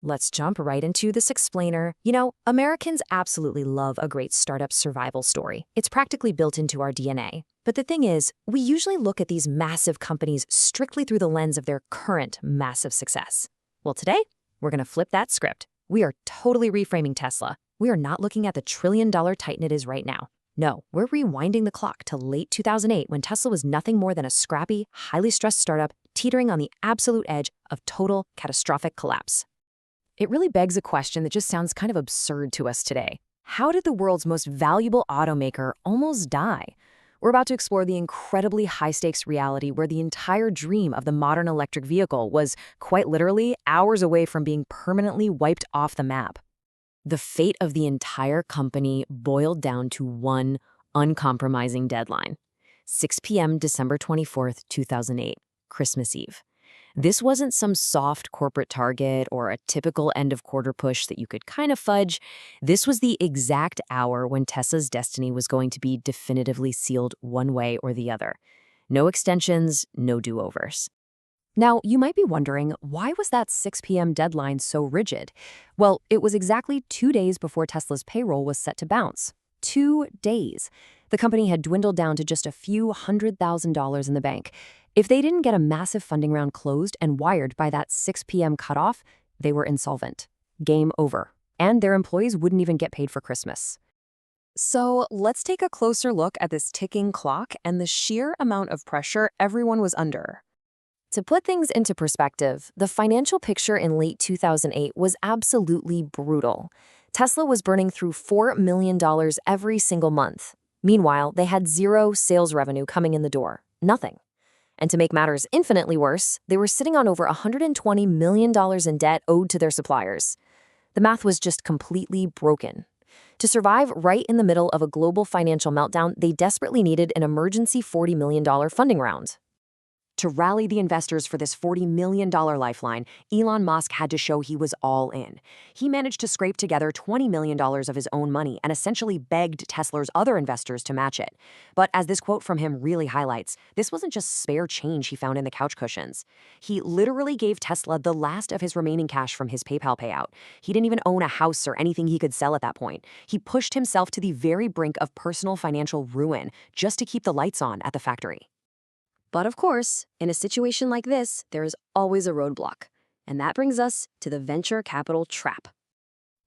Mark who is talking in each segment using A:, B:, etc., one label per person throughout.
A: Let's jump right into this explainer. Americans absolutely love a great startup survival story. It's practically built into our DNA. But the thing is, we usually look at these massive companies strictly through the lens of their current massive success. Well, today, we're going to flip that script. We are totally reframing Tesla. We are not looking at the trillion-dollar titan it is right now. No, we're rewinding the clock to late 2008 when Tesla was nothing more than a scrappy, highly stressed startup teetering on the absolute edge of total catastrophic collapse. It really begs a question that just sounds kind of absurd to us today. How did the world's most valuable automaker almost die? We're about to explore the incredibly high-stakes reality where the entire dream of the modern electric vehicle was, quite literally, hours away from being permanently wiped off the map. The fate of the entire company boiled down to one uncompromising deadline: 6 p.m. December 24th, 2008, Christmas Eve. This wasn't some soft corporate target or a typical end-of-quarter push that you could kind of fudge. This was the exact hour when Tesla's destiny was going to be definitively sealed one way or the other. No extensions, no do-overs. Now, you might be wondering, why was that 6 p.m. deadline so rigid? Well, it was exactly 2 days before Tesla's payroll was set to bounce. 2 days. The company had dwindled down to just a few $100,000 in the bank. If they didn't get a massive funding round closed and wired by that 6 p.m. cutoff, they were insolvent. Game over. And their employees wouldn't even get paid for Christmas. So let's take a closer look at this ticking clock and the sheer amount of pressure everyone was under. To put things into perspective, the financial picture in late 2008 was absolutely brutal. Tesla was burning through $4 million every single month. Meanwhile, they had zero sales revenue coming in the door. Nothing. And to make matters infinitely worse, they were sitting on over $120 million in debt owed to their suppliers. The math was just completely broken. To survive right in the middle of a global financial meltdown, they desperately needed an emergency $40 million funding round. To rally the investors for this $40 million lifeline, Elon Musk had to show he was all in. He managed to scrape together $20 million of his own money and essentially begged Tesla's other investors to match it. But as this quote from him really highlights, this wasn't just spare change he found in the couch cushions. He literally gave Tesla the last of his remaining cash from his PayPal payout. He didn't even own a house or anything he could sell at that point. He pushed himself to the very brink of personal financial ruin just to keep the lights on at the factory. But of course, in a situation like this, there is always a roadblock. And that brings us to the venture capital trap.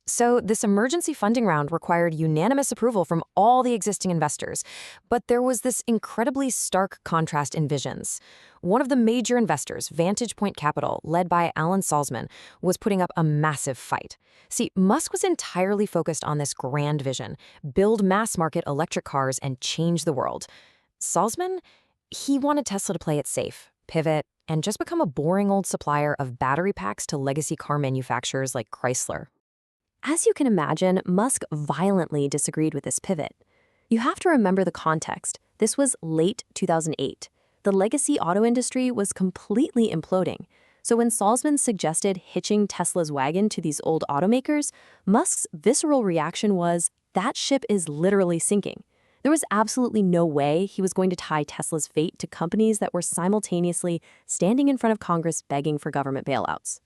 A: So this emergency funding round required unanimous approval from all the existing investors. But there was this incredibly stark contrast in visions. One of the major investors, Vantage Point Capital, led by Alan Salzman, was putting up a massive fight. See, Musk was entirely focused on this grand vision: build mass-market electric cars and change the world. Salzman? He wanted Tesla to play it safe, pivot, and just become a boring old supplier of battery packs to legacy car manufacturers like Chrysler. As you can imagine, Musk violently disagreed with this pivot. You have to remember the context. This was late 2008. The legacy auto industry was completely imploding. So when Salzman suggested hitching Tesla's wagon to these old automakers, Musk's visceral reaction was, that ship is literally sinking. There was absolutely no way he was going to tie Tesla's fate to companies that were simultaneously standing in front of Congress begging for government bailouts.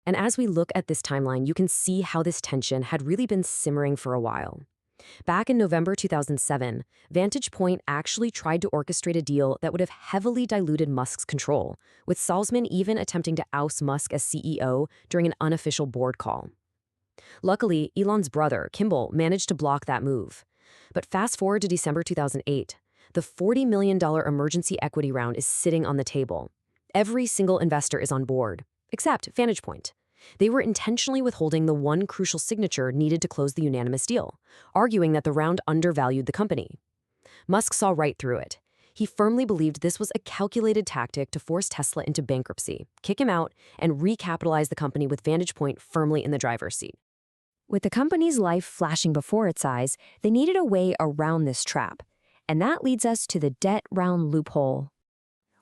A: And as we look at this timeline, you can see how this tension had really been simmering for a while. Back in November 2007, Vantage Point actually tried to orchestrate a deal that would have heavily diluted Musk's control, with Salzman even attempting to oust Musk as CEO during an unofficial board call. Luckily, Elon's brother, Kimball, managed to block that move. But fast forward to December 2008, the $40 million emergency equity round is sitting on the table. Every single investor is on board, except Vantage Point. They were intentionally withholding the one crucial signature needed to close the unanimous deal, arguing that the round undervalued the company. Musk saw right through it. He firmly believed this was a calculated tactic to force Tesla into bankruptcy, kick him out, and recapitalize the company with Vantage Point firmly in the driver's seat. With the company's life flashing before its eyes, they needed a way around this trap. And that leads us to the debt round loophole.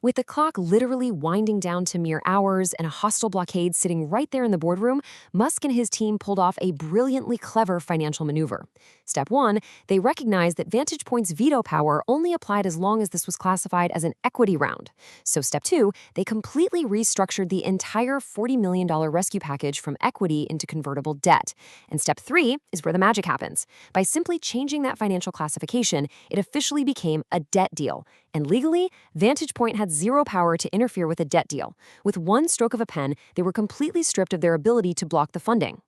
A: With the clock literally winding down to mere hours and a hostile blockade sitting right there in the boardroom, Musk and his team pulled off a brilliantly clever financial maneuver. Step one, they recognized that Vantage Point's veto power only applied as long as this was classified as an equity round. So step two, they completely restructured the entire $40 million rescue package from equity into convertible debt. And step three is where the magic happens. By simply changing that financial classification, it officially became a debt deal. And legally, Vantage Point had zero power to interfere with a debt deal. With one stroke of a pen, they were completely stripped of their ability to block the funding.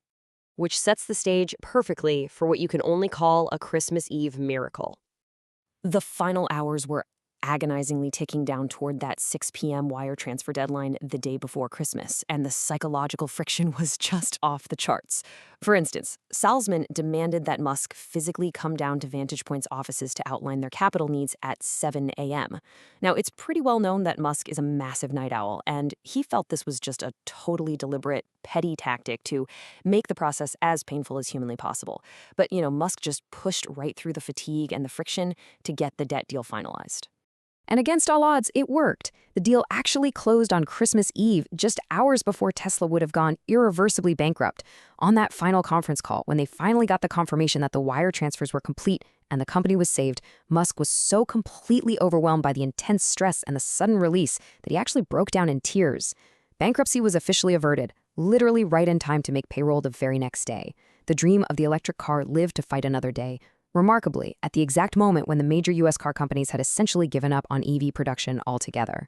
B: Which sets the stage perfectly for what you can only call a Christmas Eve miracle.
A: The final hours were agonizingly ticking down toward that 6 p.m. wire transfer deadline the day before Christmas, and the psychological friction was just off the charts. For instance, Salzman demanded that Musk physically come down to Vantage Point's offices to outline their capital needs at 7 a.m. Now, it's pretty well known that Musk is a massive night owl, and he felt this was just a totally deliberate, petty tactic to make the process as painful as humanly possible. But, Musk just pushed right through the fatigue and the friction to get the debt deal finalized. And against all odds, it worked. The deal actually closed on Christmas Eve, just hours before Tesla would have gone irreversibly bankrupt. On that final conference call, when they finally got the confirmation that the wire transfers were complete and the company was saved, Musk was so completely overwhelmed by the intense stress and the sudden release that he actually broke down in tears. Bankruptcy was officially averted, literally right in time to make payroll the very next day. The dream of the electric car lived to fight another day. Remarkably, at the exact moment when the major U.S. car companies had essentially given up on EV production altogether.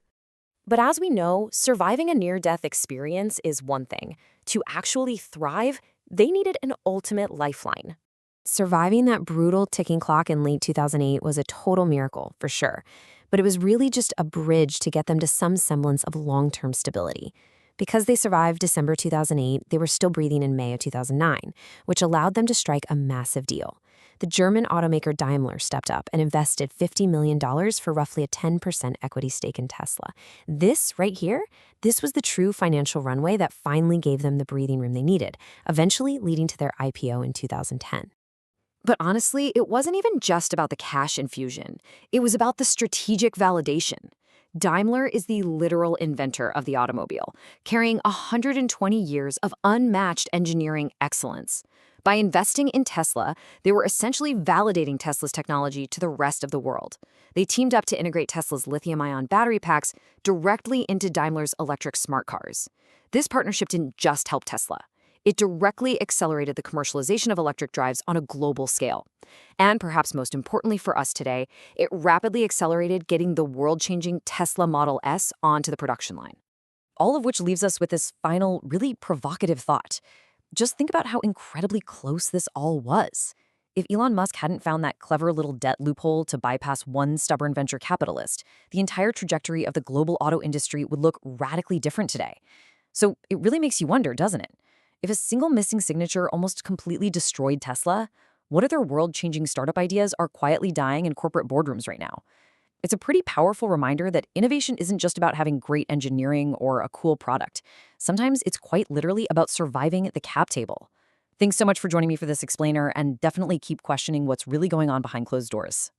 A: But as we know, surviving a near-death experience is one thing. To actually thrive, they needed an ultimate lifeline. Surviving that brutal ticking clock in late 2008 was a total miracle, for sure. But it was really just a bridge to get them to some semblance of long-term stability. Because they survived December 2008, they were still breathing in May of 2009, which allowed them to strike a massive deal. The German automaker Daimler stepped up and invested $50 million for roughly a 10% equity stake in Tesla. This right here, this was the true financial runway that finally gave them the breathing room they needed, eventually leading to their IPO in 2010. But honestly, it wasn't even just about the cash infusion. It was about the strategic validation. Daimler is the literal inventor of the automobile, carrying 120 years of unmatched engineering excellence. By investing in Tesla, they were essentially validating Tesla's technology to the rest of the world. They teamed up to integrate Tesla's lithium-ion battery packs directly into Daimler's electric smart cars. This partnership didn't just help Tesla. It directly accelerated the commercialization of electric drives on a global scale. And perhaps most importantly for us today, it rapidly accelerated getting the world-changing Tesla Model S onto the production line. All of which leaves us with this final, really provocative thought. Just think about how incredibly close this all was. If Elon Musk hadn't found that clever little debt loophole to bypass one stubborn venture capitalist, the entire trajectory of the global auto industry would look radically different today. So it really makes you wonder, doesn't it? If a single missing signature almost completely destroyed Tesla, what other world-changing startup ideas are quietly dying in corporate boardrooms right now? It's a pretty powerful reminder that innovation isn't just about having great engineering or a cool product. Sometimes it's quite literally about surviving the cap table. Thanks so much for joining me for this explainer, and definitely keep questioning what's really going on behind closed doors.